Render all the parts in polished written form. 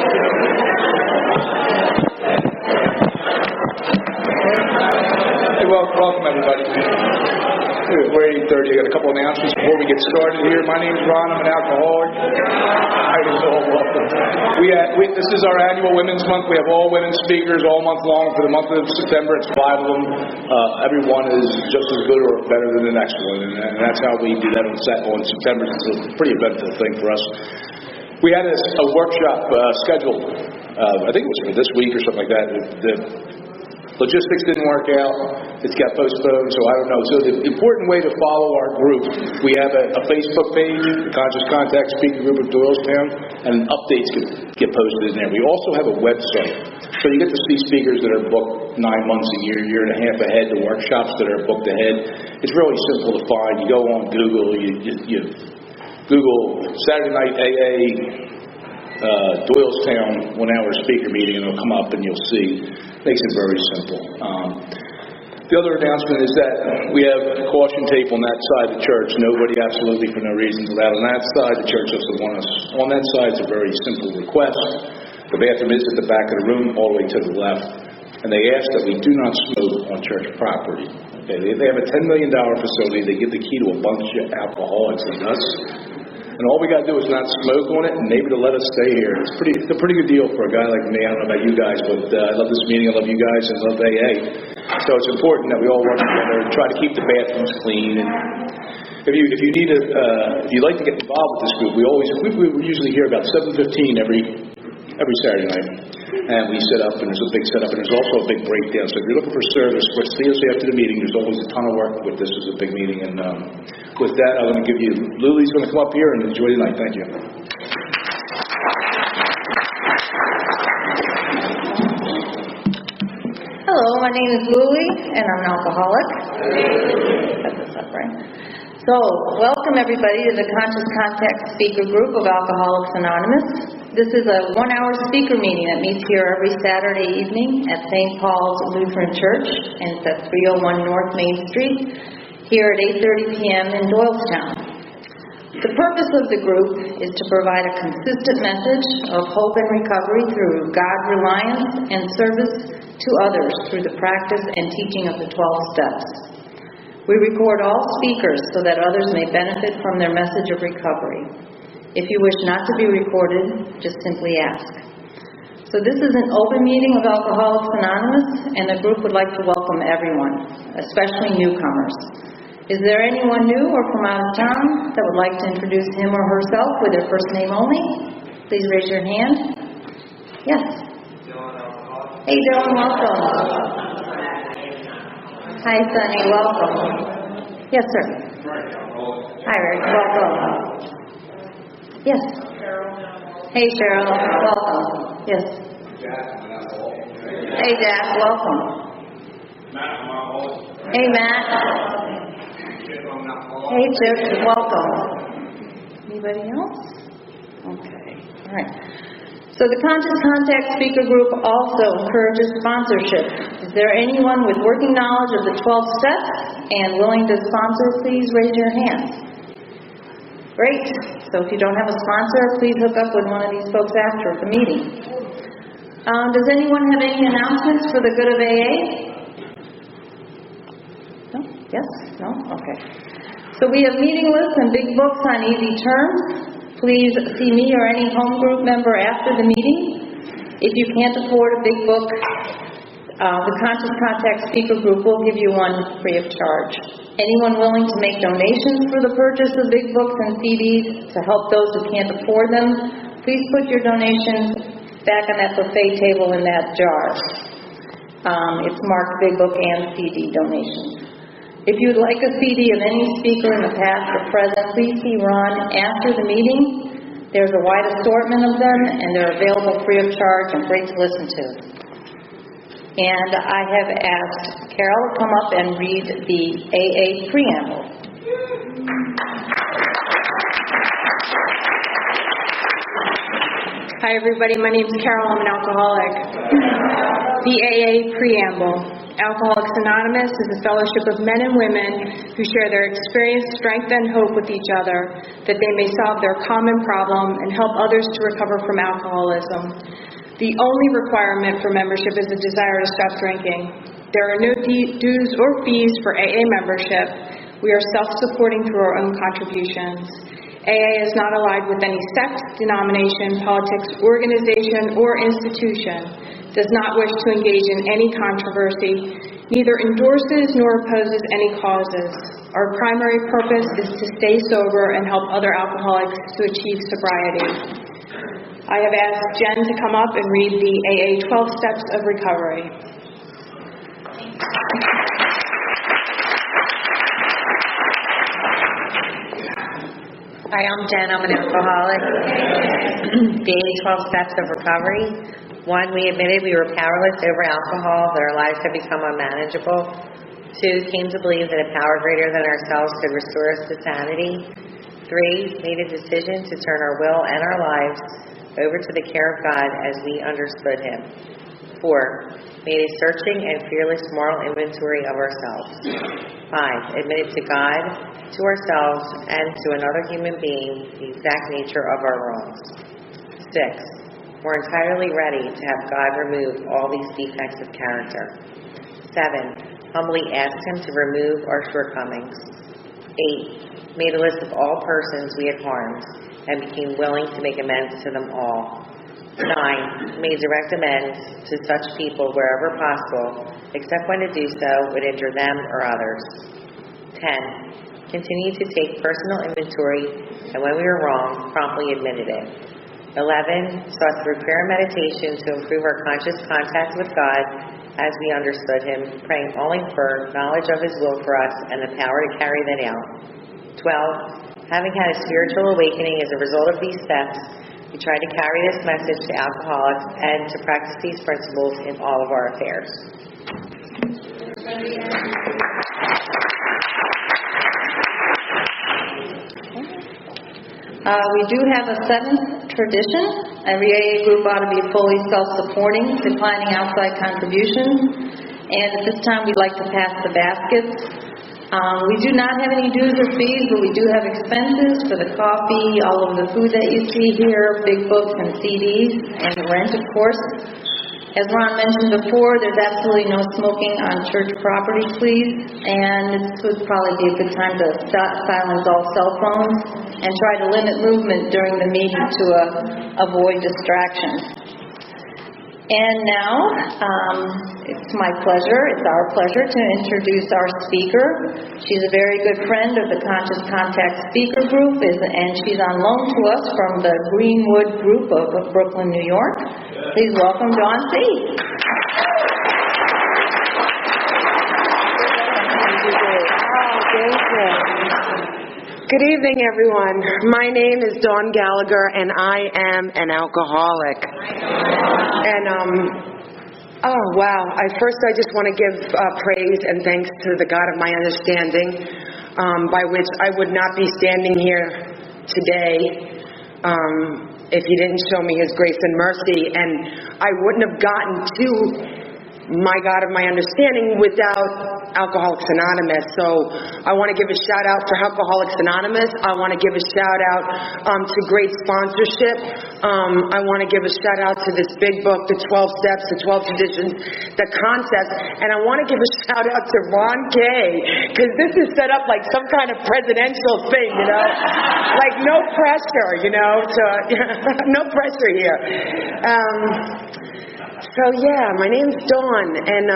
Hey, welcome everybody. We're 8:30. I got a couple announcements before we get started here. My name's Ron. I'm an alcoholic. Welcome. This is our annual Women's Month. We have all women speakers all month long. For the month of September, it's 5 of them. Everyone is just as good or better than the next one, and that's how we do that on September. It's a pretty eventful thing for us. We had a workshop scheduled. I think it was for this week or something like that. The logistics didn't work out. It's got postponed, so I don't know. So the important way to follow our group, we have a Facebook page, the Conscious Contact Speaker Group of Doylestown, and updates get posted in there. We also have a website. So you get to see speakers that are booked 9 months, a year and a half ahead, the workshops that are booked ahead. It's really simple to find. You go on Google, you Google Saturday Night AA, Doylestown 1 hour speaker meeting, and it'll come up and you'll see. Makes it very simple. The other announcement is that we have caution tape on that side of the church. Nobody absolutely for no reason is allowed on that side. The church doesn't want us on that side. It's a very simple request. The bathroom is at the back of the room, all the way to the left. And they ask that we do not smoke on church property. Okay, they have a $10 million facility. They give the key to a bunch of alcoholics like us. And all we got to do is not smoke on it, and maybe to let us stay here. It's a pretty good deal for a guy like me. I don't know about you guys, but I love this meeting. I love you guys, and I love AA. So it's important that we all work together and try to keep the bathrooms clean. And if you'd like to get involved with this group, we usually hear about 7:15 every Saturday night. And we set up, and there's a big setup, and there's also a big breakdown. So if you're looking for service, see us after the meeting. There's always a ton of work with this. It's a big meeting. And with that, I'm going to give you, Lily's going to come up here and enjoy the night. Thank you. Hello, my name is Lily, and I'm an alcoholic. Set this up, right? So, welcome everybody to the Conscious Contact Speaker Group of Alcoholics Anonymous. This is a 1 hour speaker meeting that meets here every Saturday evening at St. Paul's Lutheran Church, and it's at 301 North Main Street, here at 8:30 p.m. in Doylestown. The purpose of the group is to provide a consistent message of hope and recovery through God-reliance and service to others through the practice and teaching of the 12 steps. We record all speakers so that others may benefit from their message of recovery. If you wish not to be recorded, just simply ask. So this is an open meeting of Alcoholics Anonymous, and the group would like to welcome everyone, especially newcomers. Is there anyone new or from out of town that would like to introduce him or herself with their first name only? Please raise your hand. Yes. Hey, Dylan, welcome. Hi, Sonny, welcome. Yes, sir. Hi, Rick, welcome. Yes. Hey, Cheryl, welcome. Yes. Hey, Jack, welcome. Hey, Matt. Hey, Chip, welcome. Anybody else? Okay, all right. So the Conscious Contact Speaker Group also encourages sponsorship. Is there anyone with working knowledge of the 12 steps and willing to sponsor? Please raise your hand. Great. So if you don't have a sponsor, please hook up with one of these folks after the meeting. Does anyone have any announcements for the good of AA? No? Yes? No? Okay. So we have meeting lists and big books on easy terms. Please see me or any home group member after the meeting. If you can't afford a big book, the Conscious Contact Speaker Group will give you one free of charge. Anyone willing to make donations for the purchase of big books and CDs to help those who can't afford them, please put your donations back on that buffet table in that jar. It's marked big book and CD donations. If you'd like a CD of any speaker in the past or present, please see Ron after the meeting. There's a wide assortment of them, and they're available free of charge and great to listen to. And I have asked Carol to come up and read the AA Preamble. Hi everybody, my name is Carol, I'm an alcoholic. The AA Preamble. Alcoholics Anonymous is a fellowship of men and women who share their experience, strength, and hope with each other, that they may solve their common problem and help others to recover from alcoholism. The only requirement for membership is a desire to stop drinking. There are no dues or fees for AA membership. We are self-supporting through our own contributions. AA is not allied with any sect, denomination, politics, organization, or institution, does not wish to engage in any controversy, neither endorses nor opposes any causes. Our primary purpose is to stay sober and help other alcoholics to achieve sobriety. I have asked Jen to come up and read the AA 12 Steps of Recovery. Hi, I'm Jen. I'm an alcoholic. The 12 Steps of Recovery. 1, we admitted we were powerless over alcohol, that our lives had become unmanageable. 2, came to believe that a power greater than ourselves could restore us to sanity. 3, made a decision to turn our will and our lives over to the care of God as we understood Him. 4, made a searching and fearless moral inventory of ourselves. 5, admitted to God, to ourselves, and to another human being the exact nature of our wrongs. 6, we're entirely ready to have God remove all these defects of character. 7, humbly asked Him to remove our shortcomings. 8, made a list of all persons we had harmed and became willing to make amends to them all. 9, made direct amends to such people wherever possible, except when to do so would injure them or others. 10, continued to take personal inventory, and when we were wrong, promptly admitted it. 11, sought through prayer and meditation to improve our conscious contact with God as we understood Him, praying only for knowledge of His will for us and the power to carry that out. 12, having had a spiritual awakening as a result of these steps, we try to carry this message to alcoholics and to practice these principles in all of our affairs. We do have a 7th tradition. Every AA group ought to be fully self-supporting, declining outside contributions. And at this time, we'd like to pass the baskets. We do not have any dues or fees, but we do have expenses for the coffee, all of the food that you see here, big books and CDs, and rent, of course. As Ron mentioned before, there's absolutely no smoking on church property, please. And this would probably be a good time to silence all cell phones and try to limit movement during the meeting to avoid distractions. And now, it's our pleasure to introduce our speaker. She's a very good friend of the Conscious Contact Speaker Group, and she's on loan to us from the Greenwood Group of Brooklyn, New York. Please welcome Dawn C. Good evening, everyone. My name is Dawn Gallagher, and I am an alcoholic. And, First, I just want to give praise and thanks to the God of my understanding, by which I would not be standing here today if He didn't show me His grace and mercy, and I wouldn't have gotten to my God of my understanding without Alcoholics Anonymous. So I want to give a shout out for Alcoholics Anonymous. I want to give a shout out to great sponsorship. I want to give a shout out to this big book, The 12 Steps, The 12 Traditions, the concept. And I want to give a shout out to Ron Kay, because this is set up like some kind of presidential thing, you know? Like no pressure, you know? No pressure here. So yeah, my name's Dawn, and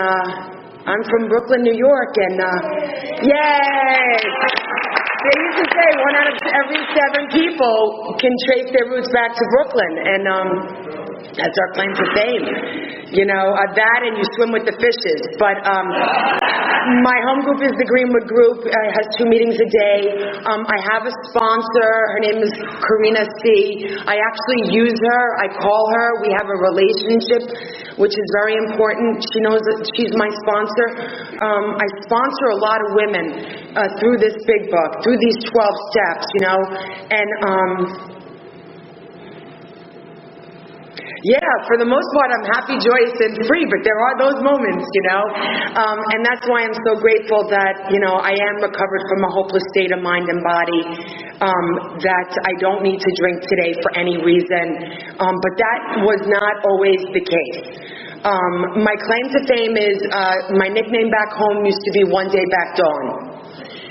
I'm from Brooklyn, New York, and yay! They used to say 1 out of every 7 people can trace their roots back to Brooklyn, and that's our claim to fame. You know, that and you swim with the fishes. But my home group is the Greenwood Group. It has 2 meetings a day. I have a sponsor. Her name is Karina C. I actually use her. I call her. We have a relationship, which is very important. She knows that she's my sponsor. I sponsor a lot of women through this big book, through these 12 steps, you know. And Yeah, for the most part, I'm happy, joyous, and free, but there are those moments, and that's why I'm so grateful that, I am recovered from a hopeless state of mind and body, that I don't need to drink today for any reason, but that was not always the case. My claim to fame is, my nickname back home used to be One Day Back Dawn.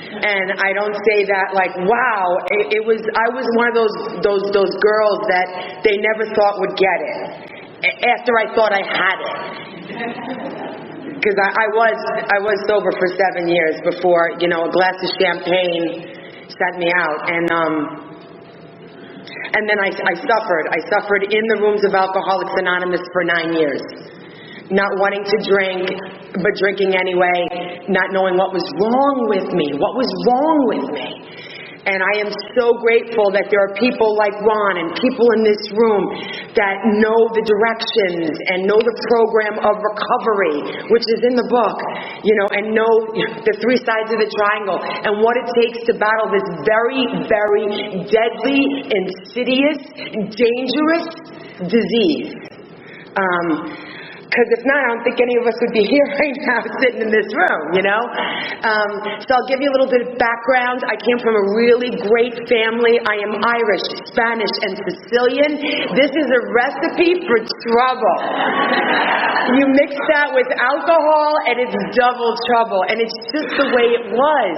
And I don't say that like, wow, I was one of those girls that they never thought would get it after I thought I had it. Because I was sober for 7 years before, a glass of champagne set me out. And then I suffered. I suffered in the rooms of Alcoholics Anonymous for 9 years. Not wanting to drink, but drinking anyway, not knowing what was wrong with me. And I am so grateful that there are people like Ron and people in this room that know the directions and know the program of recovery, which is in the book, and know the three sides of the triangle and what it takes to battle this very, very deadly, insidious, dangerous disease. Because if not, I don't think any of us would be here right now sitting in this room, So I'll give you a little bit of background. I came from a really great family. I am Irish, Spanish, and Sicilian. This is a recipe for trouble. You mix that with alcohol, and it's double trouble. And it's just the way it was,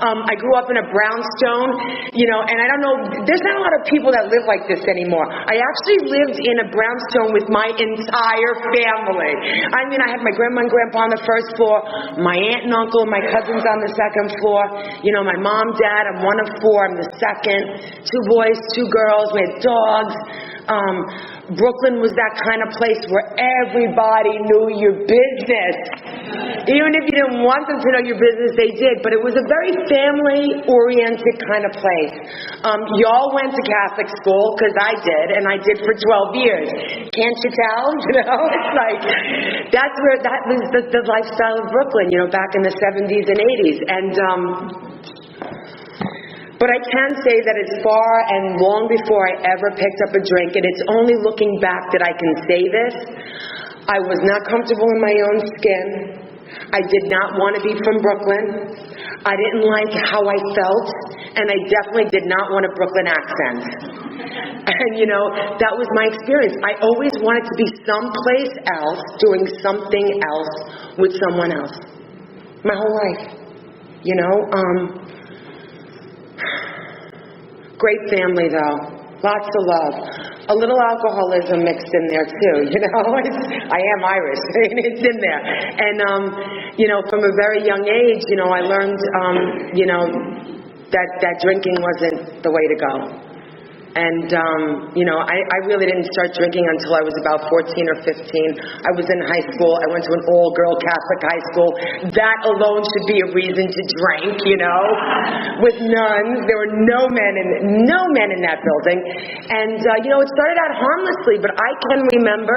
I grew up in a brownstone, and I don't know, there's not a lot of people that live like this anymore. I actually lived in a brownstone with my entire family. I mean, I had my grandma and grandpa on the first floor, my aunt and uncle, my cousins on the second floor, my mom, dad, I'm one of four, I'm the second, 2 boys, 2 girls, we had dogs. Brooklyn was that kind of place where everybody knew your business. Even if you didn't want them to know your business, they did. But it was a very family-oriented kind of place. Y'all went to Catholic school, because I did, and I did for 12 years. Can't you tell? It's like, that was the lifestyle of Brooklyn, back in the 70s and 80s. And, but I can say that as far and long before I ever picked up a drink, and it's only looking back that I can say this, I was not comfortable in my own skin. I did not want to be from Brooklyn. I didn't like how I felt, and I definitely did not want a Brooklyn accent. And, that was my experience. I always wanted to be someplace else, doing something else with someone else. My whole life, Great family, though. Lots of love. A little alcoholism mixed in there, too, I am Irish. It's in there. And, from a very young age, I learned, that drinking wasn't the way to go. And, I really didn't start drinking until I was about 14 or 15. I was in high school. I went to an all-girl Catholic high school. That alone should be a reason to drink, with nuns. There were no men in that building. And, it started out harmlessly, but I can remember,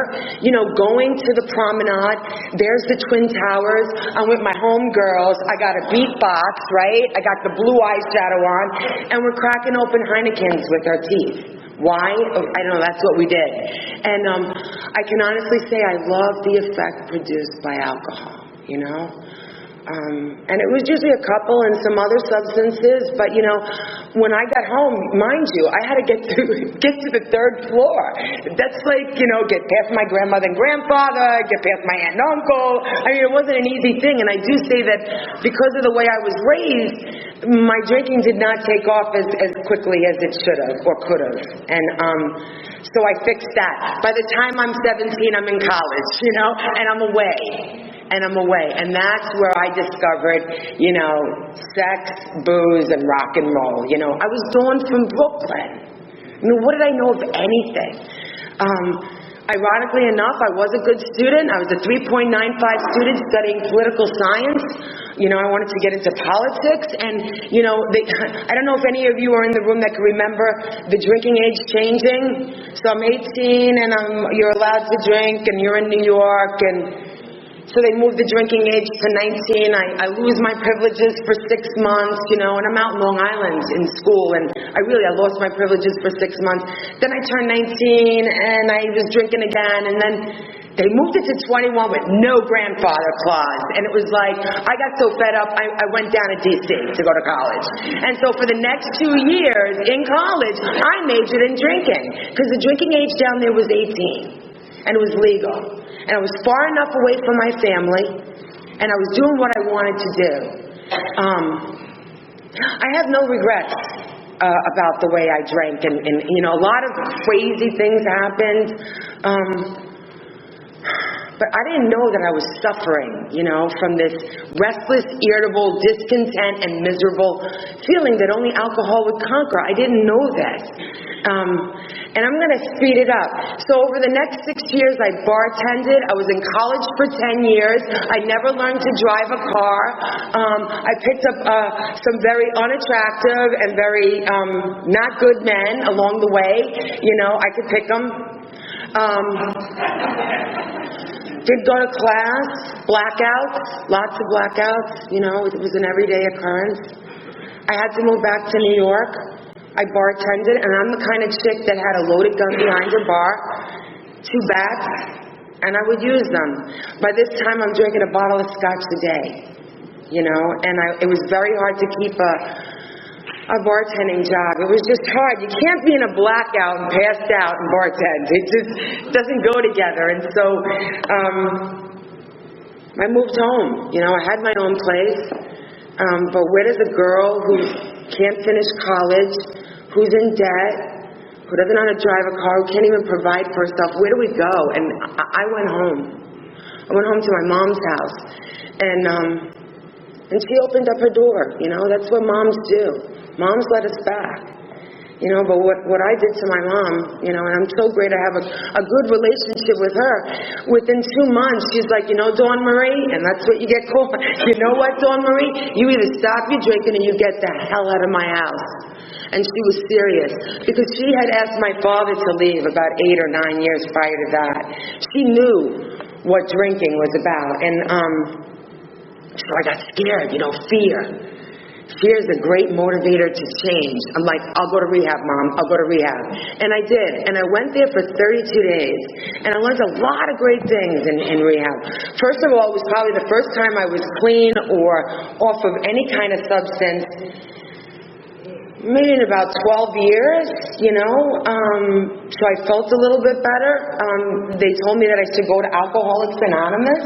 going to the promenade. There's the Twin Towers. I'm with my homegirls. I got a beatbox, right? I got the blue eyeshadow on. And we're cracking open Heinekens with our teeth. Why? I don't know, that's what we did. And I can honestly say I love the effect produced by alcohol, And it was usually a couple and some other substances, but when I got home, mind you, I had to get to the 3rd floor. That's like, get past my grandmother and grandfather, get past my aunt and uncle. I mean, it wasn't an easy thing, and I do say that because of the way I was raised, my drinking did not take off as quickly as it should have or could have. And so I fixed that. By the time I'm 17, I'm in college, and I'm away. And that's where I discovered, sex, booze, and rock and roll. I was drawn from Brooklyn. What did I know of anything? Ironically enough, I was a good student. I was a 3.95 student studying political science. I wanted to get into politics. And, I don't know if any of you are in the room that can remember the drinking age changing. So I'm 18 and you're allowed to drink and you're in New York and So they moved the drinking age to 19. I lose my privileges for 6 months, and I'm out in Long Island in school, and I lost my privileges for 6 months. Then I turned 19, and I was drinking again, and then they moved it to 21 with no grandfather clause. And it was like, I got so fed up, I went down to D.C. to go to college. And so for the next 2 years in college, I majored in drinking, because the drinking age down there was 18, and it was legal. And I was far enough away from my family, and I was doing what I wanted to do. I have no regrets about the way I drank, and a lot of crazy things happened. But I didn't know that I was suffering, from this restless, irritable, discontent, and miserable feeling that only alcohol would conquer. I didn't know this. And I'm going to speed it up. So over the next 6 years, I bartended. I was in college for 10 years. I never learned to drive a car. I picked up some very unattractive and very not good men along the way. I could pick them. Did go to class, blackouts, lots of blackouts, it was an everyday occurrence. I had to move back to New York. I bartended, and I'm the kind of chick that had a loaded gun behind her bar, 2 bats, and I would use them. By this time, I'm drinking a bottle of scotch a day, and it was very hard to keep a bartending job. It was just hard. You can't be in a blackout and passed out and bartend. It just doesn't go together. And so I moved home. I had my own place. But where does a girl who can't finish college, who's in debt, who doesn't know how to drive a car, who can't even provide for herself, where do we go? And I went home. I went home to my mom's house. And she opened up her door. That's what moms do. Moms let us back. But what I did to my mom, and I'm so great to have a good relationship with her. Within 2 months, she's like, Dawn Marie, and that's what you get called. You know what, Dawn Marie? You either stop your drinking or you get the hell out of my house. And she was serious, because she had asked my father to leave about 8 or 9 years prior to that. She knew what drinking was about, and so I got scared, fear. Fear is a great motivator to change. I'm like, I'll go to rehab, Mom. I'll go to rehab. And I did. And I went there for 32 days. And I learned a lot of great things in rehab. First of all, it was probably the first time I was clean or off of any kind of substance, maybe in about 12 years, so I felt a little bit better. They told me that I should go to Alcoholics Anonymous.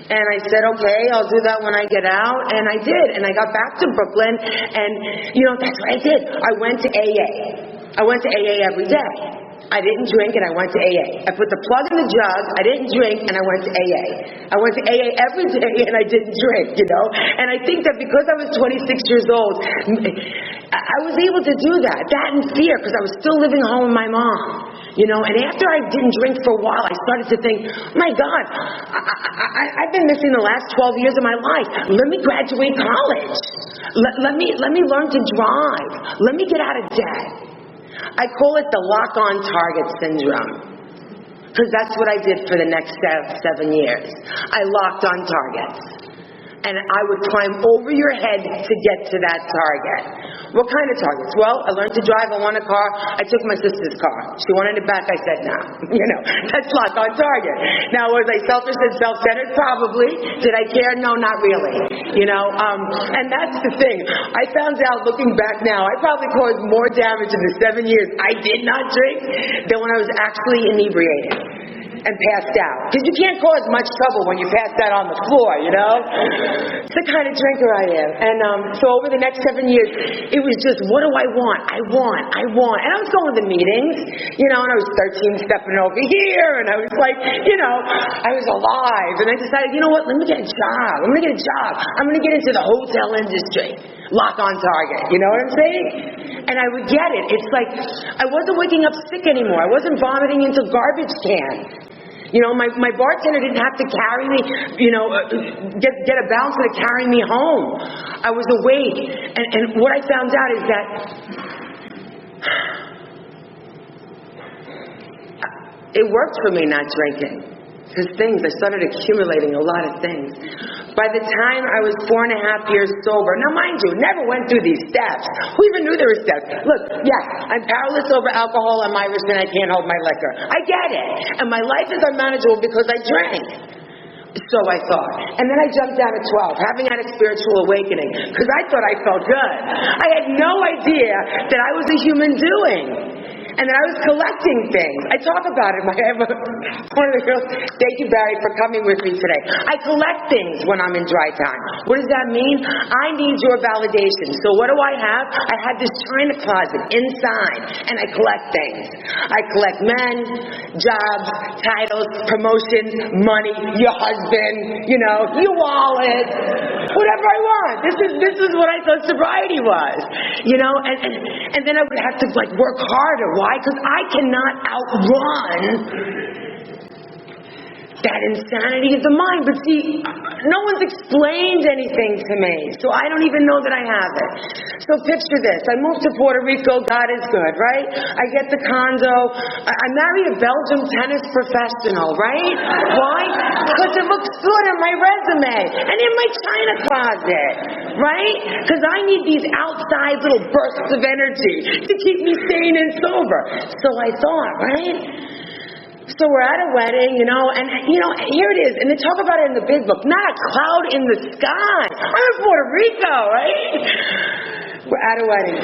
And I said, okay, I'll do that when I get out. And I did. And I got back to Brooklyn. And, that's what I did. I went to AA. I went to AA every day. I didn't drink, and I went to AA. I put the plug in the jug. I didn't drink, and I went to AA. I went to AA every day, and I didn't drink, And I think that because I was 26 years old, I was able to do that. That and fear, because I was still living home with my mom. And after I didn't drink for a while, I started to think, my God, I've been missing the last 12 years of my life. Let me graduate college. Let me learn to drive. Let me get out of debt. I call it the lock-on target syndrome, because that's what I did for the next 7 years. I locked on targets. And I would climb over your head to get to that target. What kind of targets? Well, I learned to drive. I want a car. I took my sister's car. She wanted it back. I said, no. That's lock on target. Now, was I selfish and self-centered? Probably. Did I care? No, not really. And that's the thing. I found out, looking back now, I probably caused more damage in the 7 years I did not drink than when I was actually inebriated and passed out. Because you can't cause much trouble when you pass out on the floor, It's the kind of drinker I am. And so over the next 7 years, it was just, what do I want? I want. And I was going to the meetings, and I was 13 stepping over here, and I was like, I was alive. And I decided, what, let me get a job. I'm going to get into the hotel industry. Lock on target. You know what I'm saying? And I would get it. It's like, I wasn't waking up sick anymore. I wasn't vomiting into garbage cans. My bartender didn't have to carry me, get a bouncer to carry me home. I was awake. And what I found out is that it worked for me not drinking. Because things, I started accumulating a lot of things. By the time I was 4.5 years sober, now mind you, never went through these steps. Who even knew there were steps? Look, yeah, I'm powerless over alcohol, I'm Irish, and I can't hold my liquor. I get it. And my life is unmanageable because I drank. So I thought. And then I jumped down to 12, having had a spiritual awakening, because I thought I felt good. I had no idea that I was a human doing. And then I was collecting things. I talk about it. One of the girls, thank you, Barry, for coming with me today. I collect things when I'm in dry time. What does that mean? I need your validation. So what do I have? I have this china closet inside, and I collect things. I collect men, jobs, titles, promotions, money, your husband, your wallet, whatever I want. This is what I thought sobriety was, and then I would have to work harder. Why? Because I cannot outrun that insanity of the mind. But see, no one's explained anything to me, so I don't even know that I have it. So picture this. I moved to Puerto Rico. God is good, right? I get the condo. I marry a Belgium tennis professional, right? Why? Because it looks good on my resume and in my china closet, right? Because I need these outside little bursts of energy to keep me sane and sober. So I thought, right? So we're at a wedding, and here it is. And they talk about it in the big book. Not a cloud in the sky. I'm in Puerto Rico, right? We're at a wedding.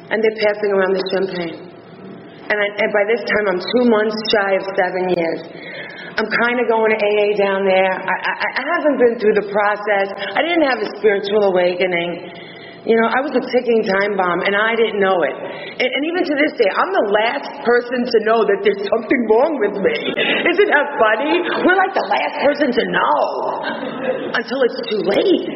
And they're passing around the champagne. And by this time, I'm 2 months shy of 7 years. I'm kind of going to AA down there. I haven't been through the process. I didn't have a spiritual awakening. I was a ticking time bomb, and I didn't know it. And even to this day, I'm the last person to know that there's something wrong with me. Isn't that funny? We're like the last person to know until it's too late.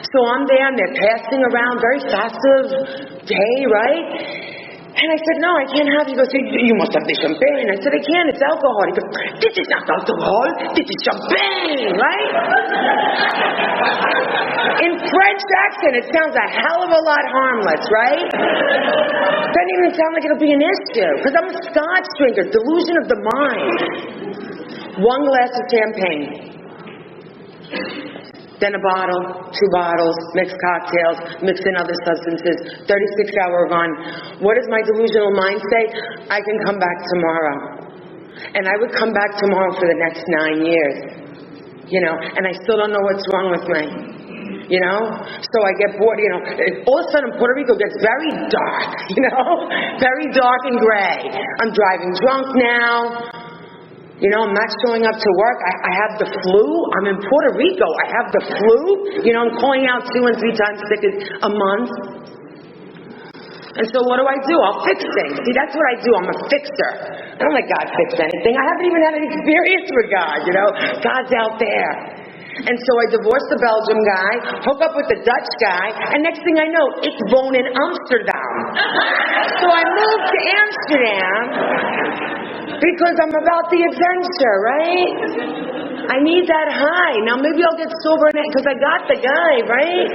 So I'm there, and they're passing around, very festive day, right? And I said, no, I can't have it. He goes, you must have the champagne. I said, I can't, it's alcohol. He goes, this is not alcohol, this is champagne, right? In French accent, it sounds a hell of a lot harmless, right? Doesn't even sound like it'll be an issue, because I'm a scotch drinker, delusion of the mind. 1 glass of champagne. Then a bottle, 2 bottles, mix cocktails, mix in other substances, 36-hour run. What does my delusional mind say? I can come back tomorrow. And I would come back tomorrow for the next 9 years. And I still don't know what's wrong with me. So I get bored, all of a sudden Puerto Rico gets very dark, very dark and gray. I'm driving drunk now. I'm not showing up to work. I have the flu. I'm in Puerto Rico. I have the flu. I'm calling out 2 and 3 times sick a month. And so what do? I'll fix things. See, that's what I do. I'm a fixer. I don't let God fix anything. I haven't even had an experience with God, God's out there. And so I divorced the Belgium guy, hook up with the Dutch guy, and next thing I know, it's Woon in Amsterdam. So I moved to Amsterdam because I'm about the adventure, right? I need that high. Now maybe I'll get sober because I got the guy, right?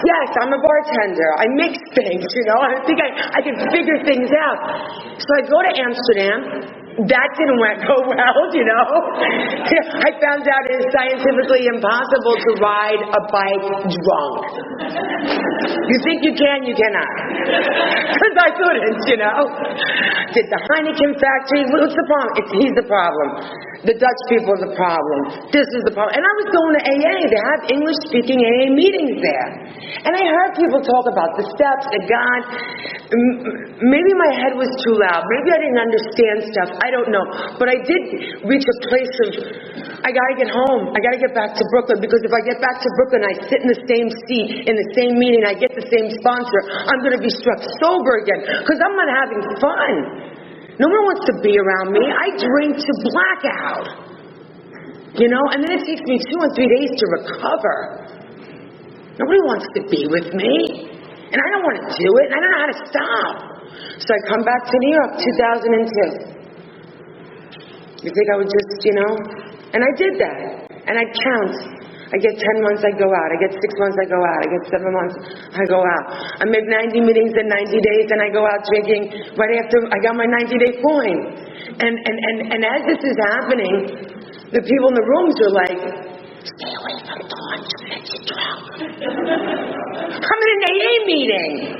Yes, I'm a bartender. I mix things, I think I can figure things out. So I go to Amsterdam. That didn't go well, I found out it is scientifically impossible to ride a bike drunk. You think you can, you cannot. Because I couldn't, Did the Heineken factory, what's the problem? He's the problem. The Dutch people are the problem. This is the problem. And I was going to AA. They have English-speaking AA meetings there. And I heard people talk about the steps, the God. Maybe my head was too loud. Maybe I didn't understand stuff. I don't know. But I did reach a place of, I got to get home. I got to get back to Brooklyn. Because if I get back to Brooklyn, I sit in the same seat, in the same meeting, I get the same sponsor, I'm going to be struck sober again. Because I'm not having fun. No one wants to be around me. I drink to blackout. And then it takes me 2 and 3 days to recover. Nobody wants to be with me. And I don't want to do it, and I don't know how to stop. So I come back to New York, 2002. You think I would just, And I did that. And I'd count I get 10 months, I go out. I get 6 months, I go out. I get 7 months, I go out. I make 90 meetings in 90 days, and I go out drinking right after I got my 90-day coin. And as this is happening, the people in the rooms are like, stay away from Dawn, she's drunk. I'm in an AA meeting.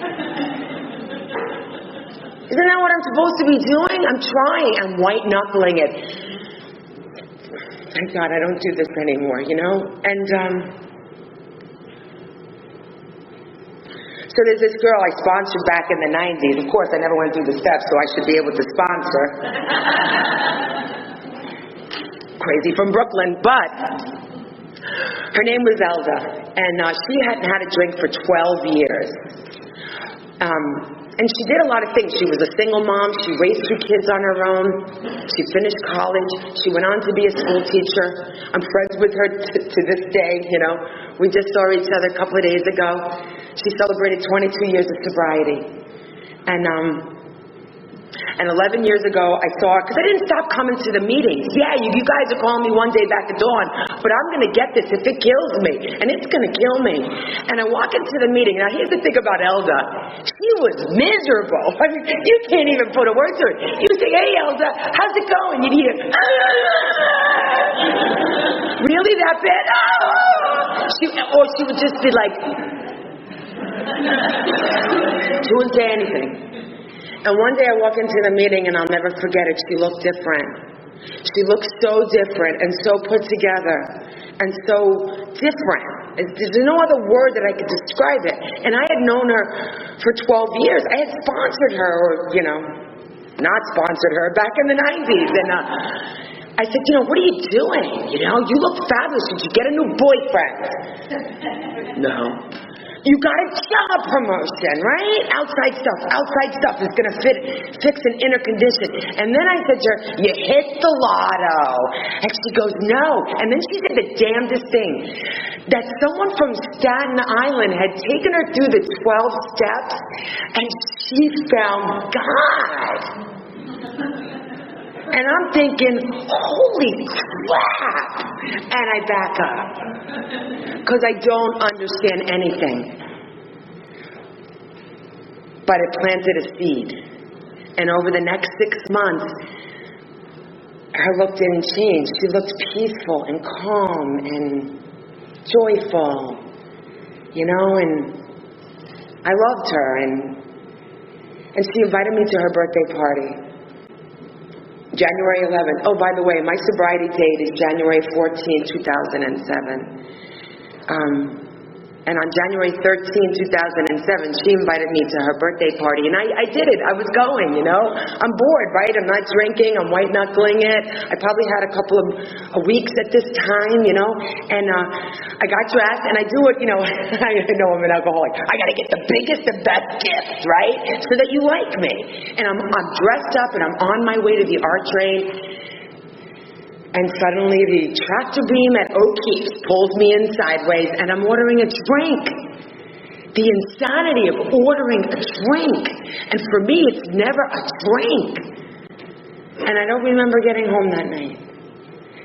Isn't that what I'm supposed to be doing? I'm trying. I'm white-knuckling it. Thank God I don't do this anymore, you know? And so there's this girl I sponsored back in the 90s. Of course, I never went through the steps, so I should be able to sponsor. Crazy from Brooklyn, but her name was Elda, and she hadn't had a drink for 12 years. And she did a lot of things. She was a single mom. She raised 2 kids on her own. She finished college. She went on to be a school teacher. I'm friends with her to this day, you know. We just saw each other a couple of days ago. She celebrated 22 years of sobriety. And 11 years ago, I saw her, because I didn't stop coming to the meetings. Yeah, you guys are calling me one day back at dawn, but I'm going to get this if it kills me, and it's going to kill me. And I walk into the meeting. Now, here's the thing about Elda. She was miserable. I mean, you can't even put a word to it. You say, hey, Elda, how's it going? You'd hear, really that bad? Or she would just be like, she wouldn't say anything. And one day I walk into the meeting, and I'll never forget it. She looked different. She looked so different and so put together and so different. There's no other word that I could describe it. And I had known her for 12 years. I had sponsored her, or, you know, not sponsored her, back in the 90s. And I said, you know, what are you doing? You know, you look fabulous. Did you get a new boyfriend? No. You got a job promotion, right? Outside stuff is going to fix an inner condition. And then I said to her, you hit the lotto. And she goes, no. And then she said the damnedest thing, that someone from Staten Island had taken her through the 12 steps, and she found God. And I'm thinking, holy crap! And I back up. Because I don't understand anything. But it planted a seed. And over the next 6 months, her look didn't change. She looked peaceful and calm and joyful. You know, and I loved her. And she invited me to her birthday party. January 11th. Oh, by the way, my sobriety date is January 14, 2007. And on January 13, 2007, she invited me to her birthday party. And I did it. I was going, you know. I'm bored, right? I'm not drinking. I'm white-knuckling it. I probably had a couple of weeks at this time, you know. And I got dressed, and I do it, you know. I know I'm an alcoholic. I got to get the biggest and best gift, right? So that you like me. And I'm dressed up, and I'm on my way to the art train. And suddenly the tractor beam at O'Keefe's pulls me in sideways, and I'm ordering a drink. The insanity of ordering a drink. And for me, it's never a drink. And I don't remember getting home that night.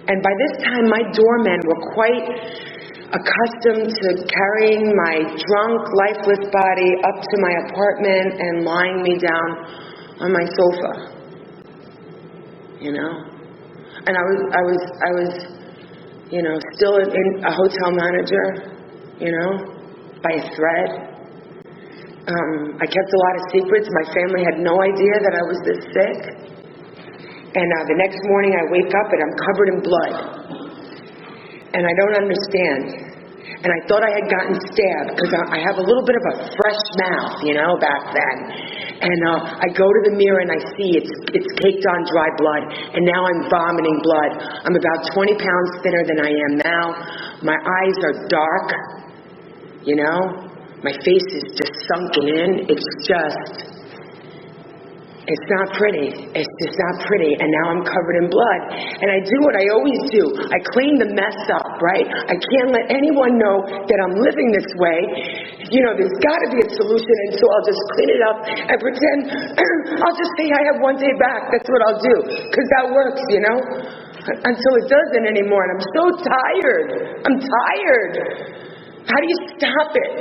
And by this time, my doormen were quite accustomed to carrying my drunk, lifeless body up to my apartment and lying me down on my sofa. You know? And I was, you know, still a hotel manager, you know, by a thread. I kept a lot of secrets. My family had no idea that I was this sick. And the next morning I wake up and I'm covered in blood. And I don't understand. And I thought I had gotten stabbed because I have a little bit of a fresh mouth, you know, back then. And I go to the mirror and I see it's caked on dry blood. And now I'm vomiting blood. I'm about 20 pounds thinner than I am now. My eyes are dark, you know. My face is just sunken in. It's not pretty. It's just not pretty. And now I'm covered in blood. And I do what I always do. I clean the mess up, right? I can't let anyone know that I'm living this way. You know, there's got to be a solution. And so I'll just clean it up and pretend, I'll just say I have one day back. That's what I'll do. Because that works, you know? until it doesn't anymore. And I'm so tired. I'm tired. How do you stop it?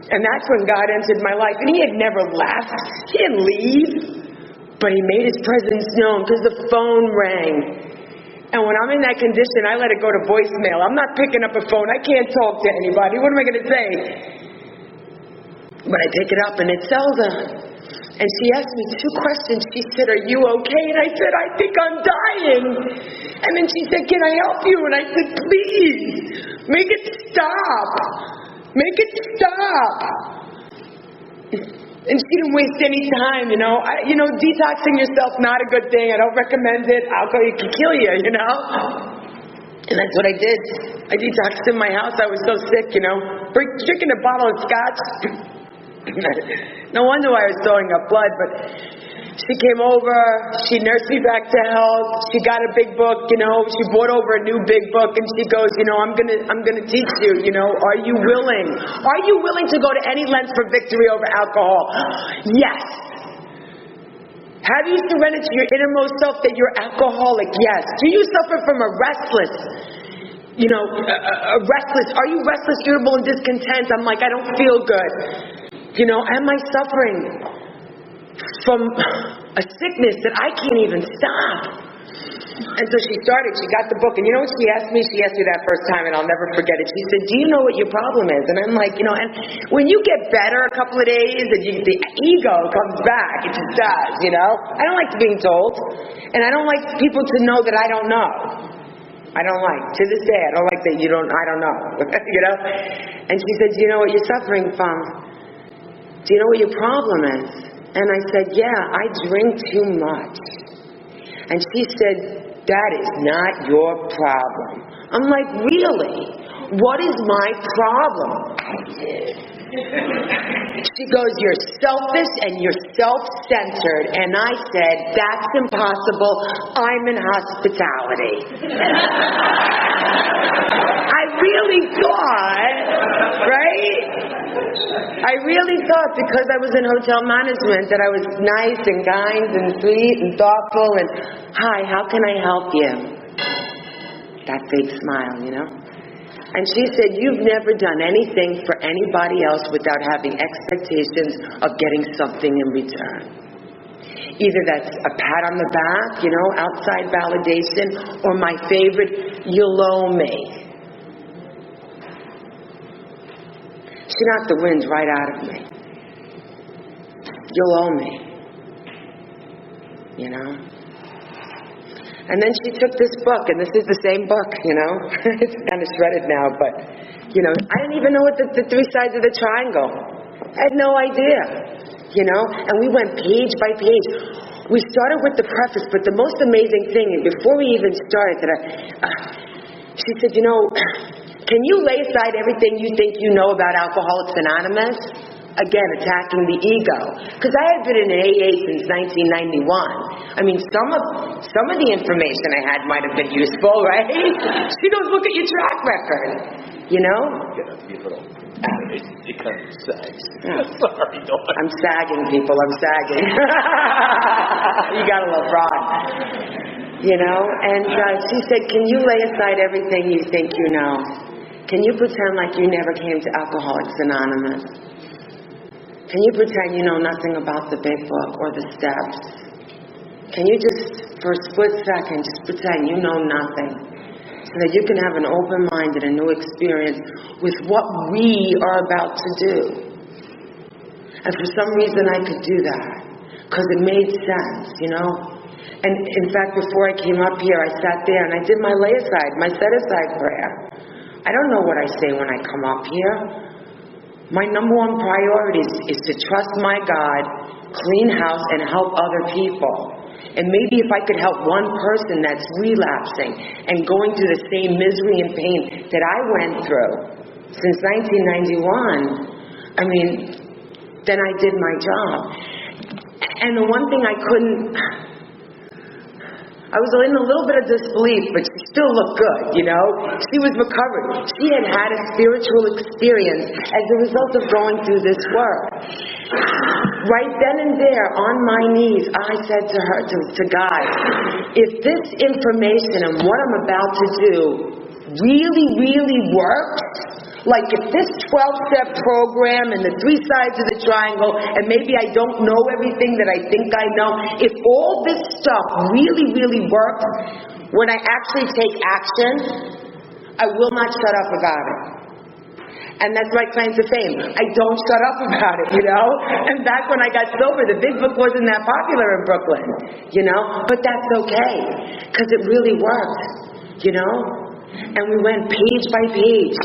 And that's when God entered my life. And he had never left. He didn't leave. But he made his presence known because the phone rang. And when I'm in that condition, I let it go to voicemail. I'm not picking up a phone. I can't talk to anybody. What am I going to say? But I pick it up and it's Zelda. And she asked me 2 questions. She said, "Are you okay?" And I said, "I think I'm dying." And then she said, "Can I help you?" And I said, "Please, make it stop. Make it stop." And she didn't waste any time, detoxing yourself, not a good thing. I don't recommend it. Alcohol, it can kill you, And that's what I did. I detoxed in my house. I was so sick, drinking a bottle of scotch. No wonder why I was throwing up blood, but she came over, she nursed me back to health, she got a big book, she brought over a new big book, and she goes, I'm gonna teach you, are you willing? Are you willing to go to any lengths for victory over alcohol? Yes. Have you surrendered to your innermost self that you're alcoholic? Yes. Do you suffer from a restless, are you restless, irritable, and discontent? I'm like, I don't feel good. Am I suffering from a sickness that I can't even stop? And so she got the book, and you know what she asked me? She asked me that first time, and I'll never forget it. She said, "Do you know what your problem is?" And I'm like, and when you get better a couple of days, and the ego comes back, it just does, I don't like being told, and I don't like people to know that I don't know. I don't like, to this day, I don't like that I don't know, And she said, "Do you know what you're suffering from? Do you know what your problem is?" And I said, "Yeah, I drink too much." And she said, "That is not your problem." I'm like, "Really? What is my problem?" She goes, "You're selfish and you're self-centered." And I said, "That's impossible. I'm in hospitality." I really thought, right? I really thought because I was in hotel management that I was nice and kind and sweet and thoughtful and, "Hi, how can I help you?" That big smile, And she said, "You've never done anything for anybody else without having expectations of getting something in return. Either that's a pat on the back, outside validation, or my favorite, you'll owe me." She knocked the wind right out of me. You'll owe me. And then she took this book, and this is the same book, It's kind of shredded now, but, I didn't even know what the 3 sides of the triangle. I had no idea, And we went page by page. We started with the preface, but the most amazing thing, and before we even started, she said, "Can you lay aside everything you think you know about Alcoholics Anonymous?" Again, attacking the ego. Because I had been in AA since 1991. I mean, some of the information I had might have been useful, right? She goes, "Look at your track record." Get a little it kind of sags. Sorry, don't. I'm sagging, people. I'm sagging. You gotta love Ron. And she said, "Can you lay aside everything you think you know? Can you pretend like you never came to Alcoholics Anonymous? Can you pretend you know nothing about the big book or the steps? Can you just, for a split second, just pretend you know nothing so that you can have an open mind and a new experience with what we are about to do?" And for some reason I could do that because it made sense, And in fact, before I came up here, I sat there and I did my lay-aside, my set-aside prayer. I don't know what I say when I come up here. My number one priority is to trust my God, clean house, and help other people. And maybe if I could help one person that's relapsing and going through the same misery and pain that I went through since 1991, then I did my job. And the one thing I was in a little bit of disbelief, but she still looked good, She was recovered. She had had a spiritual experience as a result of going through this work. Right then and there, on my knees, I said to her, to God, if this information and what I'm about to do really, really works, like if this 12-step program and the 3 sides of the triangle, and maybe I don't know everything that I think I know, if all this stuff really, really works, when I actually take action, I will not shut up about it. And that's my claim to fame. I don't shut up about it, you know? And back when I got sober, the big book wasn't that popular in Brooklyn, you know? But that's okay, because it really worked, you know? And we went page by page,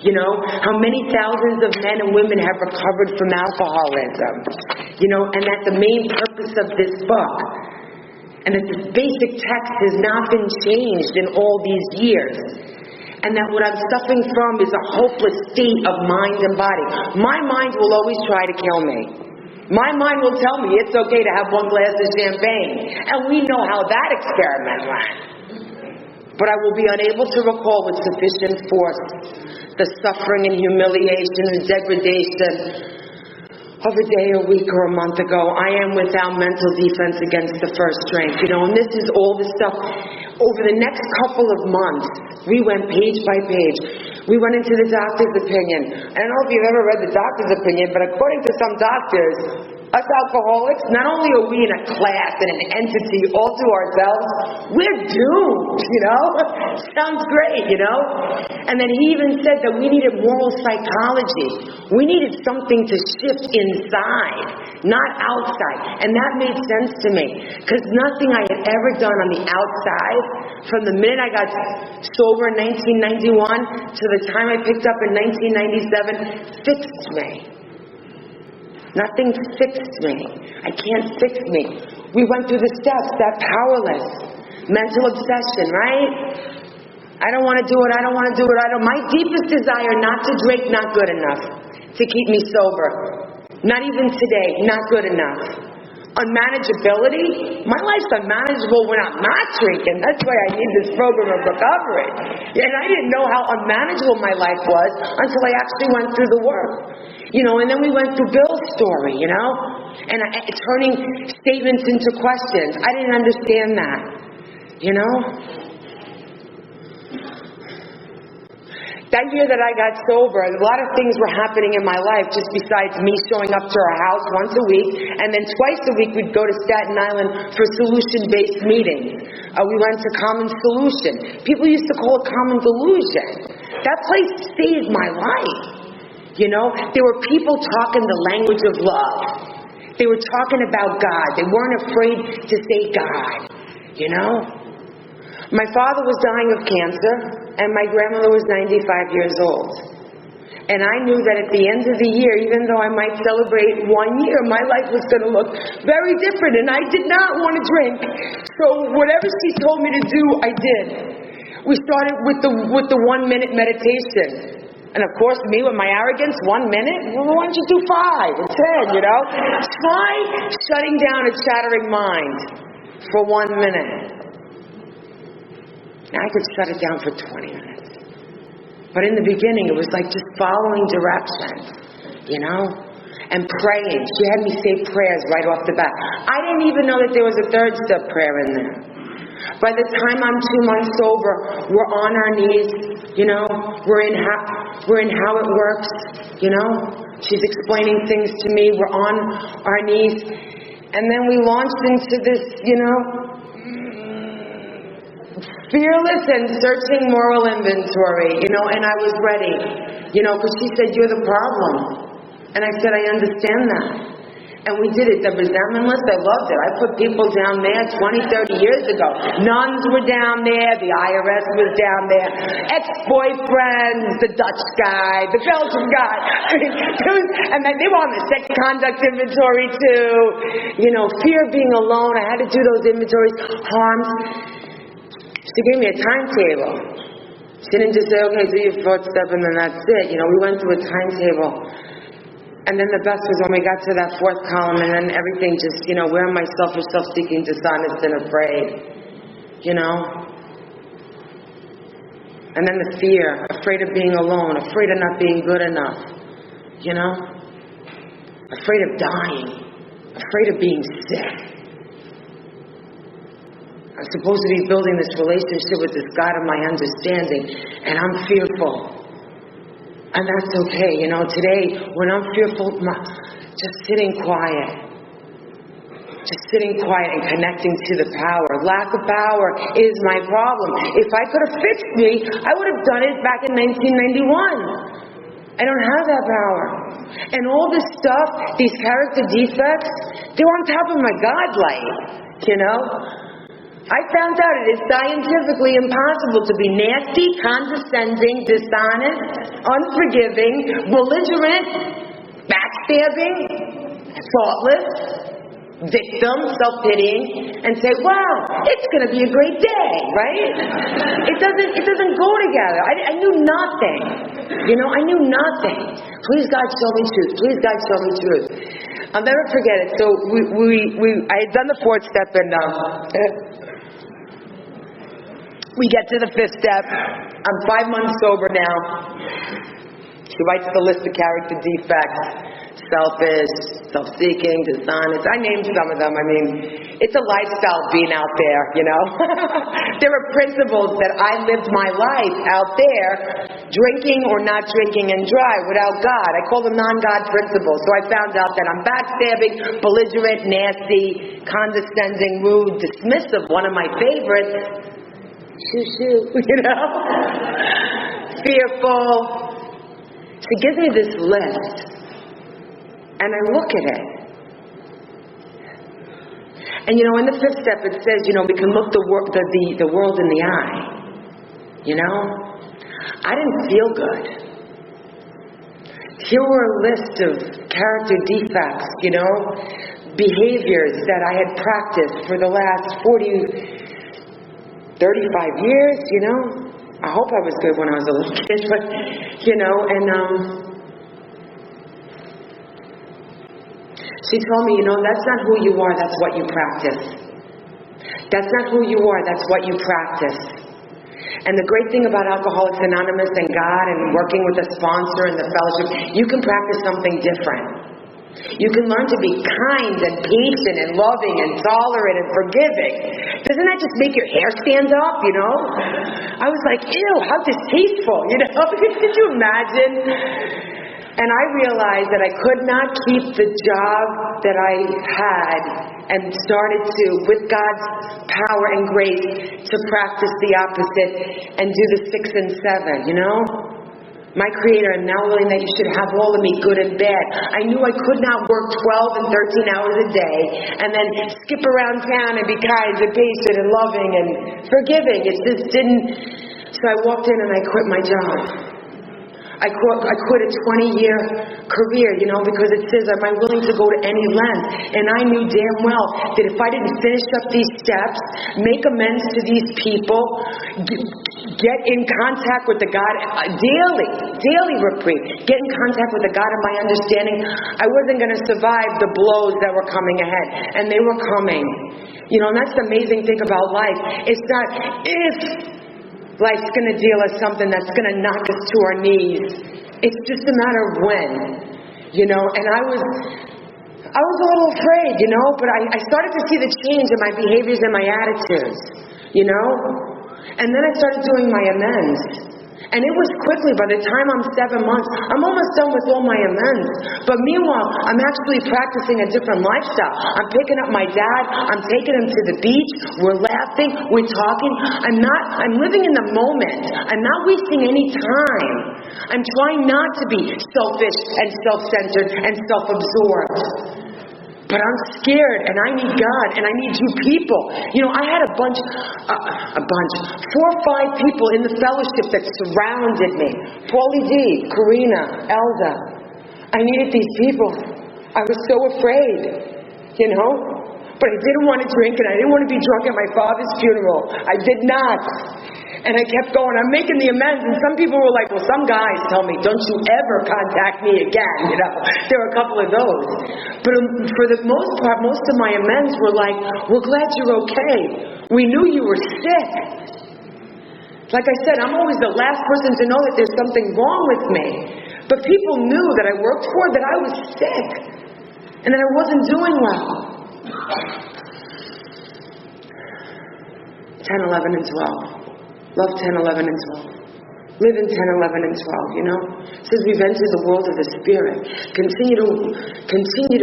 you know? How many thousands of men and women have recovered from alcoholism, you know? And that's the main purpose of this book. And that this basic text has not been changed in all these years. And that what I'm suffering from is a hopeless state of mind and body. My mind will always try to kill me. My mind will tell me it's okay to have 1 glass of champagne. And we know how that experiment went. But I will be unable to recall with sufficient force the suffering and humiliation and degradation of a day, a week, or a month ago. I am without mental defense against the first drink, you know, and this is all the stuff. Over the next couple of months, we went page by page. We went into the doctor's opinion. I don't know if you've ever read the doctor's opinion, but according to some doctors, us alcoholics, not only are we in a class and an entity all to ourselves, we're doomed, you know? Sounds great, you know? And then he even said that we needed moral psychology. We needed something to shift inside, not outside. And that made sense to me, because nothing I had ever done on the outside, from the minute I got sober in 1991 to the time I picked up in 1997, fixed me. Nothing fixed me. I can't fix me. We went through the steps, that powerless, mental obsession, right? I don't want to do it, I don't want to do it, my deepest desire not to drink, not good enough to keep me sober. Not even today, not good enough. Unmanageability? My life's unmanageable when I'm not drinking. That's why I need this program of recovery. And I didn't know how unmanageable my life was until I actually went through the work. You know, and then we went through Bill's story, you know, and turning statements into questions. I didn't understand that, you know. That year that I got sober, a lot of things were happening in my life just besides me showing up to our house once a week, and then twice a week we'd go to Staten Island for solution-based meetings. We went to Common Solution. People used to call it Common Delusion. That place saved my life. You know, there were people talking the language of love. They were talking about God. They weren't afraid to say God, you know. My father was dying of cancer, and my grandmother was 95 years old. And I knew that at the end of the year, even though I might celebrate 1 year, my life was going to look very different, and I did not want to drink. So whatever she told me to do, I did. We started with the 1-minute meditation. And of course, me with my arrogance, 1 minute? Well, why don't you do 5 or 10, you know? Try shutting down a chattering mind for 1 minute. Now, I could shut it down for 20 minutes. But in the beginning, it was like just following directions, you know? And praying. She had me say prayers right off the bat. I didn't even know that there was a 3rd step prayer in there. By the time I'm 2 months sober, we're on our knees, you know, we're in how it works, you know. She's explaining things to me, we're on our knees, and then we launched into this, you know, fearless and searching moral inventory, you know, and I was ready, you know, because she said, you're the problem. And I said, I understand that. And we did it. The resentment list, I loved it. I put people down there 20, 30 years ago. Nuns were down there. The IRS was down there. Ex-boyfriends, the Dutch guy, the Belgian guy. And then they were on the sex conduct inventory too. You know, fear of being alone. I had to do those inventories. Harms. She gave me a timetable. She didn't just say, okay, do your 4th step and then that's it. You know, we went through a timetable. And then the best was when we got to that 4th column, and then everything just, you know, where am I selfish, self-seeking, dishonest, and afraid? You know? And then the fear, afraid of being alone, afraid of not being good enough. You know? Afraid of dying. afraid of being sick. I'm supposed to be building this relationship with this God of my understanding, and I'm fearful. And that's okay. You know, today, when I'm fearful, just sitting quiet. Just sitting quiet and connecting to the power. Lack of power is my problem. If I could have fixed me, I would have done it back in 1991. I don't have that power. And all this stuff, these character defects, they're on top of my God light, you know? I found out it is scientifically impossible to be nasty, condescending, dishonest, unforgiving, belligerent, backstabbing, thoughtless, victim, self-pitying, and say, wow, it's going to be a great day, right? It doesn't go together. I knew nothing. You know, I knew nothing. Please, God, show me truth. Please, God, show me truth. I'll never forget it. So I had done the 4th step, and we get to the 5th step. I'm 5 months sober now. She writes the list of character defects. Selfish, self-seeking, dishonest. I named some of them. I mean, it's a lifestyle being out there, you know. There are principles that I lived my life out there, drinking or not drinking and drive without God. I call them non-God principles. So I found out that I'm backstabbing, belligerent, nasty, condescending, rude, dismissive. One of my favorites, you know, fearful. She gives me this list. And I look at it. And you know, in the 5th step it says, you know, we can look the world in the eye. You know? I didn't feel good. Here were a list of character defects, you know, behaviors that I had practiced for the last 35 years, you know. I hope I was good when I was a little kid, but, you know, and she told me, you know, that's not who you are, that's what you practice. That's not who you are, that's what you practice. And the great thing about Alcoholics Anonymous and God and working with a sponsor and the fellowship, you can practice something different. You can learn to be kind and patient and loving and tolerant and forgiving. Doesn't that just make your hair stand up, you know? I was like, ew, how distasteful, you know? Could you imagine? And I realized that I could not keep the job that I had and started to, with God's power and grace, to practice the opposite and do the 6 and 7, you know? My Creator, I'm now willing that you should have all of me, good and bad. I knew I could not work 12 and 13 hours a day and then skip around town and be kind and patient and loving and forgiving. It just didn't. So I walked in and I quit my job. I quit a 20-year career, you know, because it says, am I willing to go to any length? And I knew damn well that if I didn't finish up these steps, make amends to these people, get in contact with the God, daily reprieve, get in contact with the God of my understanding, I wasn't going to survive the blows that were coming ahead. And they were coming. You know, and that's the amazing thing about life. It's not if life's going to deal us something that's going to knock us to our knees. It's just a matter of when, you know. And I was a little afraid, you know, but I started to see the change in my behaviors and my attitudes, you know. And then I started doing my amends. And it was quickly, by the time I'm 7 months, I'm almost done with all my amends. But meanwhile, I'm actually practicing a different lifestyle. I'm picking up my dad, I'm taking him to the beach, we're laughing, we're talking. I'm living in the moment. I'm not wasting any time. I'm trying not to be selfish and self-centered and self-absorbed. But I'm scared, and I need God, and I need you people. You know, I had a bunch, 4 or 5 people in the fellowship that surrounded me. Paulie D, Karina, Elda. I needed these people. I was so afraid, you know. But I didn't want to drink, and I didn't want to be drunk at my father's funeral. I did not. And I kept going. I'm making the amends. And some people were like, well, some guys tell me, don't you ever contact me again, you know. There were a couple of those. But for the most part, most of my amends were like, we're glad you're okay. We knew you were sick. Like I said, I'm always the last person to know that there's something wrong with me. But people knew that I worked for, that I was sick. and that I wasn't doing well. 10, 11, and 12. Love 10, 11, and 12. Live in 10, 11, and 12, you know? It says we've entered the world of the Spirit. Continue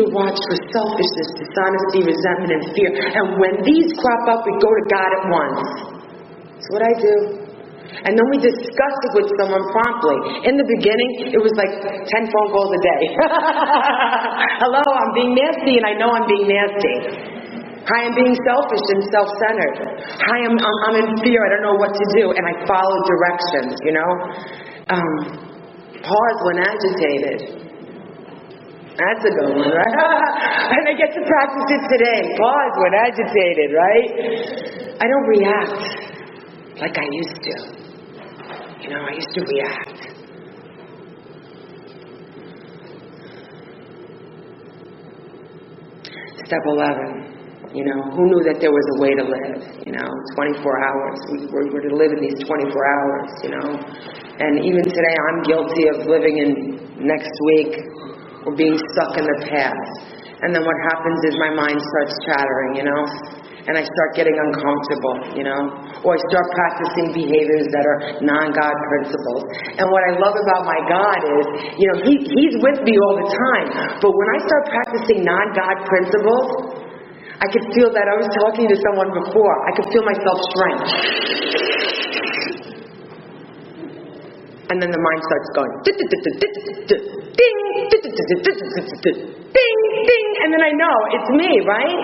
to watch for selfishness, dishonesty, resentment, and fear. And when these crop up, we go to God at once. That's what I do. And then we discuss it with someone promptly. In the beginning, it was like 10 phone calls a day. Hello, I'm being nasty, and I know I'm being nasty. Hi, I'm being selfish and self-centered. Hi, I'm in fear. I don't know what to do. And I follow directions, you know. Pause when agitated. That's a good one, right? And I get to practice it today. Pause when agitated, right? I don't react like I used to. You know, I used to react. Step 11. You know, who knew that there was a way to live, you know, 24 hours. We're to live in these 24 hours, you know. And even today, I'm guilty of living in next week or being stuck in the past. And then what happens is my mind starts chattering, you know, and I start getting uncomfortable, you know, or I start practicing behaviors that are non-God principles. And what I love about my God is, you know, He's with me all the time. But when I start practicing non-God principles, I could feel that. I was talking to someone before. I could feel myself shrink. And then the mind starts going, ding, ding, ding, and then I know it's me, right?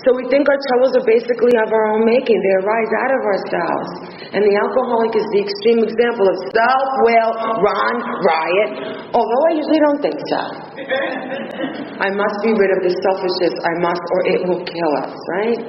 So we think our troubles are basically of our own making. They arise out of ourselves. And the alcoholic is the extreme example of self-will, run, riot, although I usually don't think so. I must be rid of this selfishness. I must, or it will kill us, right?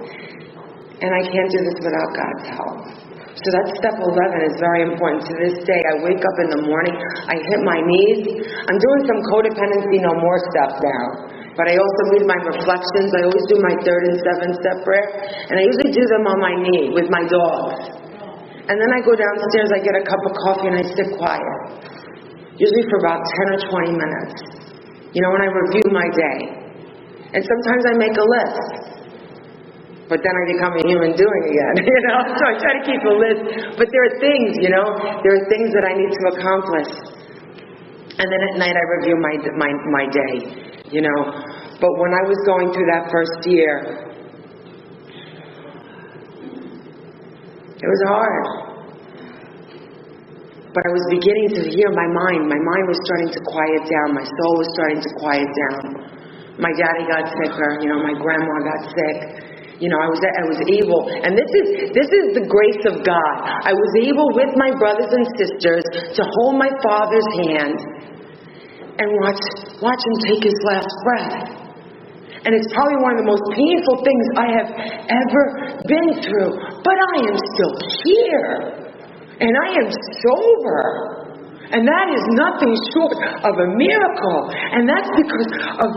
And I can't do this without God's help. So that step 11 is very important. To this day, I wake up in the morning, I hit my knees. I'm doing some codependency no more stuff now. But I also read my reflections. I always do my 3rd and 7th step prayer. And I usually do them on my knee with my dogs. And then I go downstairs, I get a cup of coffee, and I sit quiet. Usually for about 10 or 20 minutes. You know, when I review my day. And sometimes I make a list. But then I become a human doing again, you know. So I try to keep a list. But there are things, you know. There are things that I need to accomplish. And then at night I review my day, you know. But when I was going through that first year, it was hard. But I was beginning to hear my mind. My mind was starting to quiet down. My soul was starting to quiet down. My daddy got sicker. You know, my grandma got sick. You know, I was able, and this is the grace of God. I was able with my brothers and sisters to hold my father's hand and watch him take his last breath. And it's probably one of the most painful things I have ever been through. But I am still here. And I am sober. And that is nothing short of a miracle. And that's because of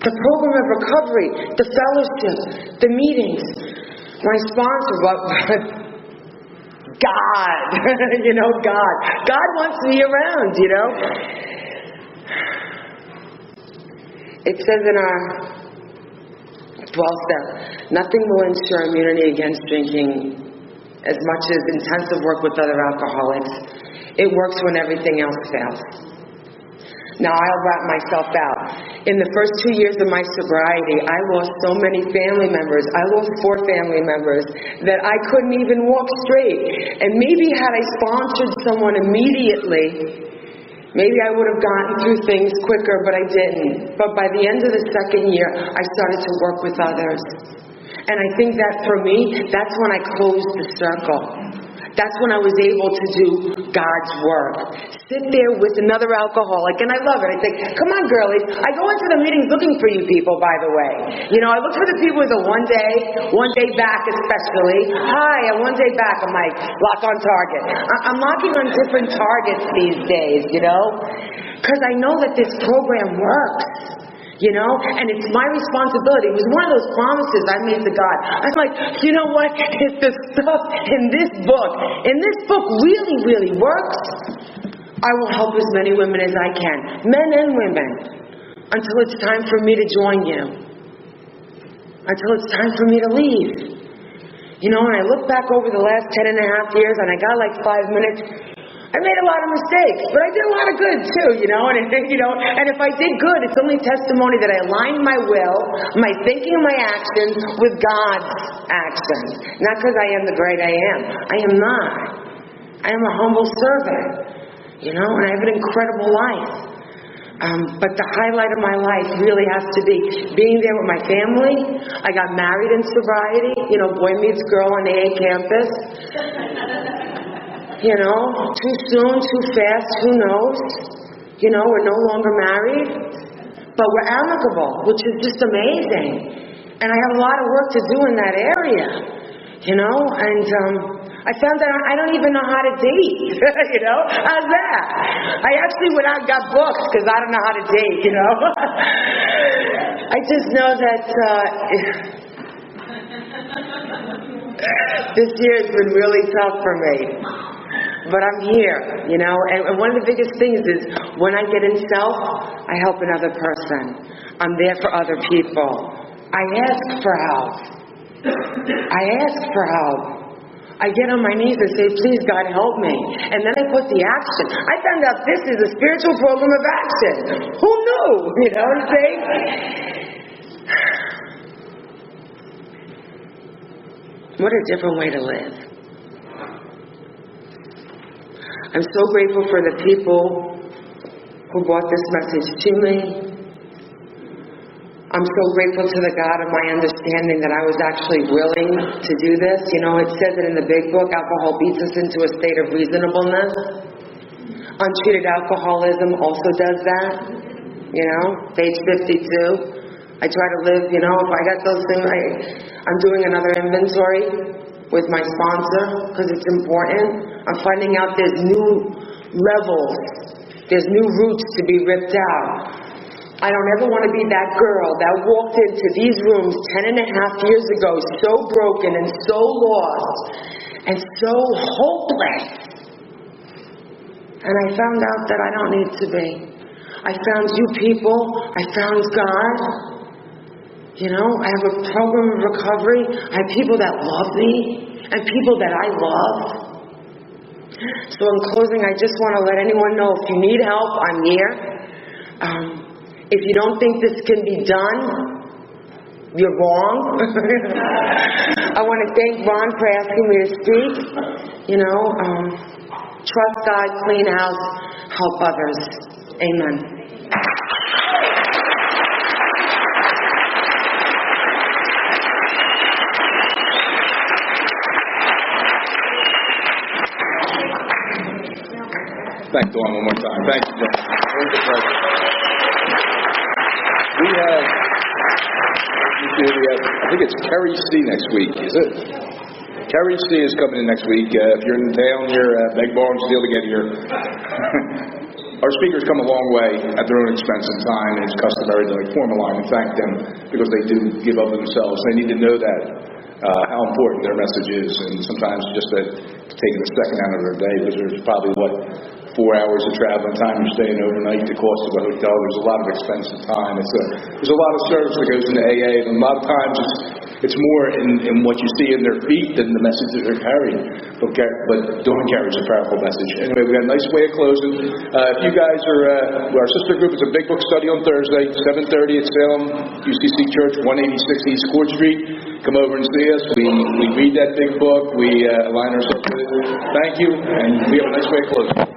the program of recovery, the fellowship, the meetings. My sponsor, God. You know, God. God wants me around, you know. It says in our 12th step, nothing will ensure immunity against drinking as much as intensive work with other alcoholics. It works when everything else fails. Now, I'll wrap myself out. In the first 2 years of my sobriety, I lost so many family members. I lost 4 family members that I couldn't even walk straight. And maybe had I sponsored someone immediately, maybe I would have gotten through things quicker, but I didn't. But by the end of the 2nd year, I started to work with others. And I think that for me, that's when I closed the circle. That's when I was able to do God's work. Sit there with another alcoholic, and I love it. I think, come on, girlies. I go into the meetings looking for you people, by the way. You know, I look for the people with a one day back especially. Hi, a one day back. I'm like, lock on target. I'm locking on different targets these days, you know, because I know that this program works. You know, and it's my responsibility. It was one of those promises I made to God. I'm like, you know what? If the stuff in this book really, really works, I will help as many women as I can, men and women. until it's time for me to join you, until it's time for me to leave. You know, when I look back over the last 10 and a half years, and I got like 5 minutes, I made a lot of mistakes, but I did a lot of good too, you know, and if I did good, it's only testimony that I aligned my will, my thinking, and my actions with God's actions. Not because I am the great I am. I am not. I am a humble servant, you know, and I have an incredible life. But the highlight of my life really has to be being there with my family. I got married in sobriety, you know, boy meets girl on the A campus. You know, too soon, too fast, who knows? You know, we're no longer married, but we're amicable, which is just amazing. And I have a lot of work to do in that area, you know, and I found that I don't even know how to date, you know? How's that? I actually went out and got books because I don't know how to date, you know? I just know that this year has been really tough for me. But I'm here, you know, and one of the biggest things is when I get in self, I help another person. I'm there for other people. I ask for help. I get on my knees and say, please, God, help me. And then I put the action. I found out this is a spiritual program of action. Who knew? You know what I'm saying? What a different way to live. I'm so grateful for the people who brought this message to me. I'm so grateful to the God of my understanding that I was actually willing to do this. You know, it says it in the big book, alcohol beats us into a state of reasonableness. Untreated alcoholism also does that. You know, page 52. I try to live, you know, if I got those things, I'm doing another inventory with my sponsor because it's important. I'm finding out there's new levels, there's new roots to be ripped out. I don't ever want to be that girl that walked into these rooms 10 and a half years ago so broken and so lost and so hopeless. And I found out that I don't need to be. I found you people. I found God. You know, I have a program of recovery. I have people that love me and people that I love. So in closing, I just want to let anyone know if you need help, I'm here. If you don't think this can be done, you're wrong. I want to thank Ron for asking me to speak. You know, trust God, clean house, help others. Amen. Thank Dawn one more time. Thank you, Dawn. Always a pleasure. We have, I think it's Kerry C. next week, is it? Kerry C. is coming in next week. If you're in town, you're beg, borrow, and steal to get here. Our speakers come a long way at their own expense and time, and it's customary to form a line and thank them because they do give of themselves. They need to know that, how important their message is, and sometimes just that taking a second out of their day, because there's probably, 4 hours of traveling time, you're staying overnight, the cost of a hotel, there's a lot of expense and time. There's a lot of service that goes into AA, and a lot of times it's more in what you see in their feet than the message that they're carrying. But Dawn carries a powerful message. Anyway, we got a nice way of closing. If you guys are, our sister group is a big book study on Thursday, 7:30 at Salem UCC Church, 186 East Court Street. Come over and see us. We read that big book. We align ourselves with it. Thank you, and we have a nice way of closing.